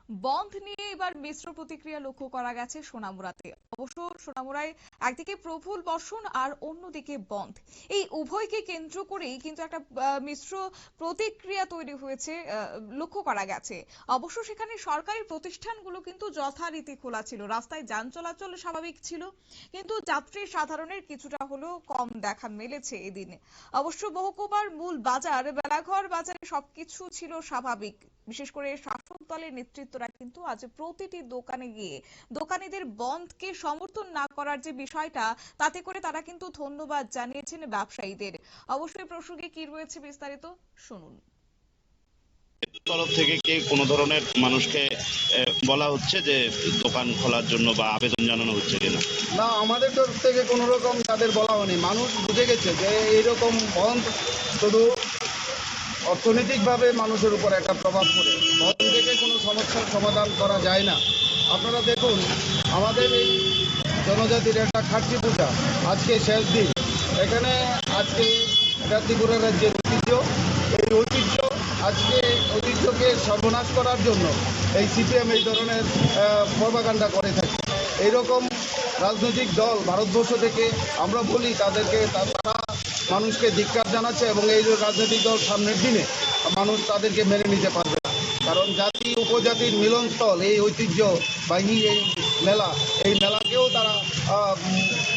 বন্ধ নিয়ে এবার মিশ্র প্রতিক্রিয়া লক্ষ্য করা গেছে সোনামুড়াতে। অবশ্য সোনামুড়ায় একদিকে প্রবল বর্ষণ আর অন্যদিকে বন্ধ, এই উভয়কে কেন্দ্র করেই কিন্তু একটা মিশ্র প্রতিক্রিয়া তৈরি হয়েছে লক্ষ্য করা গেছে। অবশ্য সেখানে সরকারি প্রতিষ্ঠানগুলো কিন্তু যথারীতি খোলা ছিল, রাস্তায় যান চলাচল স্বাভাবিক ছিল, কিন্তু যাত্রী সাধারণের কিছুটা হলেও কম দেখা মিলেছে এদিন। অবশ্য মহকুমার মূল বাজার বেলাঘর বাজারে সবকিছু ছিল স্বাভাবিক। বিশেষ করে শাসক দলের নেতৃত্বরা কিন্তু আজ প্রতিটি দোকানে গিয়ে দোকানীদের বন্ধকে সমর্থন না করার যে বিষয়টা, তাতে করে তারা কিন্তু ধন্যবাদ জানিয়েছেন ব্যবসায়ীদের। অবশ্যই প্রসঙ্গে কি রয়েছে বিস্তারিত শুনুন। তরফ থেকে কি কোনো ধরনের মানুষকে বলা হচ্ছে যে দোকান খোলার জন্য বা আবেদন জানানো হচ্ছে কিনা? না, আমাদের তরফ থেকে কোনো রকম তাদের বলা হয়নি। মানুষ বুঝে গেছে যে এইরকম বন্ধ শুধু অর্থনৈতিকভাবে মানুষের উপর একটা প্রভাব পড়ে, বন্ধ থেকে কোনো সমস্যার সমাধান করা যায় না। আপনারা দেখুন, আমাদের এই জনজাতির একটা খাট্টি পূজা আজকে শেষ দিন। এখানে আজকে এটা ত্রিপুরা রাজ্যের ঐতিহ্য। এই ঐতিহ্যকে সর্বনাশ করার জন্য এই সিপিএম এই ধরনের প্রপাগান্ডা করে থাকে। এইরকম রাজনৈতিক দল ভারতবর্ষ থেকে আমরা বলি তাদেরকে, তারা মানুষকে ধিক্কার জানাচ্ছে এবং এই রাজনৈতিক দল সামনের দিনে মানুষ তাদেরকে মেনে নিতে পারবে না। কারণ জাতি উপজাতির মিলনস্থল এই ঐতিহ্যবাহী এই মেলাকেও তারা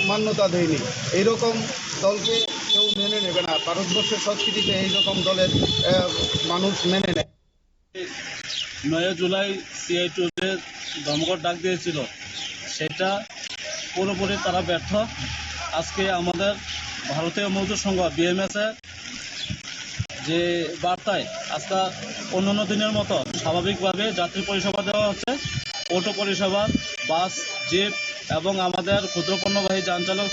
মান্যতা দেয়নি। এইরকম দলকে কেউ মেনে নেবে না। ভারতবর্ষের সংস্কৃতিতে এইরকম দলের মানুষ মেনে নেয়। 9 জুলাই CI2দের ধর্মঘট ডাক দিয়েছিল, সেটা পুরোপুরি তারা ব্যর্থ। আজকে আমাদের ভারতীয় মজদুর সংঘ BMS যে বার্তায় আজকে অন্যান্য দিনের মতো স্বাভাবিকভাবে যাত্রী পরিষেবা দেওয়া হচ্ছে। অটো পরিষেবা, বাস, জিপ এবং আমাদের ক্ষুদ্র পণ্যবাহী যান চালক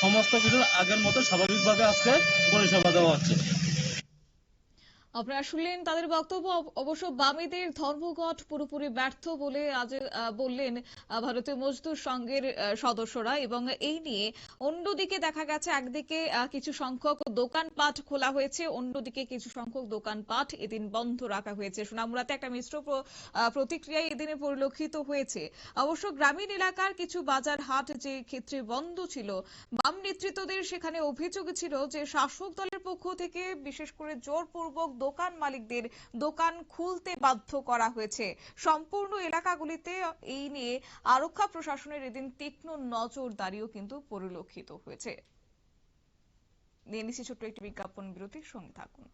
সমস্ত কিছু আগের মতো স্বাভাবিকভাবে আজকে পরিষেবা দেওয়া হচ্ছে। আপনারা শুনলেন তাদের বক্তব্য। অবশ্য বামেদের ধর্মঘট পুরোপুরি ব্যর্থ বলে আজ বললেন ভারতীয় মজদুর সংঘের সদস্যরা। এবং এই নিয়ে অন্যদিকে দেখা গেছে একদিকে কিছু সংখ্যক দোকানপাট খোলা হয়েছে, অন্যদিকে কিছু সংখ্যক দোকানপাট এদিন বন্ধ রাখা হয়েছে। সোনামুড়াতে একটা মিশ্র প্রতিক্রিয়ায় এদিনে পরিলক্ষিত হয়েছে। অবশ্য গ্রামীণ এলাকার কিছু বাজার হাট যে ক্ষেত্রে বন্ধ ছিল, বাম নেতৃত্বদের সেখানে অভিযোগ ছিল যে শাসক দলের পক্ষ থেকে বিশেষ করে জোরপূর্বক দোকান মালিকদের দোকান খুলতে বাধ্য করা হয়েছে। সম্পূর্ণ এলাকাগুলিতে এই নিয়ে আরক্ষা প্রশাসনের এদিন তীক্ষ্ণ নজরদারিও কিন্তু পরিলক্ষিত হয়েছে। নিয়ে নিচ্ছি ছোট্ট একটি বিজ্ঞাপন বিরতির সঙ্গে থাকুন।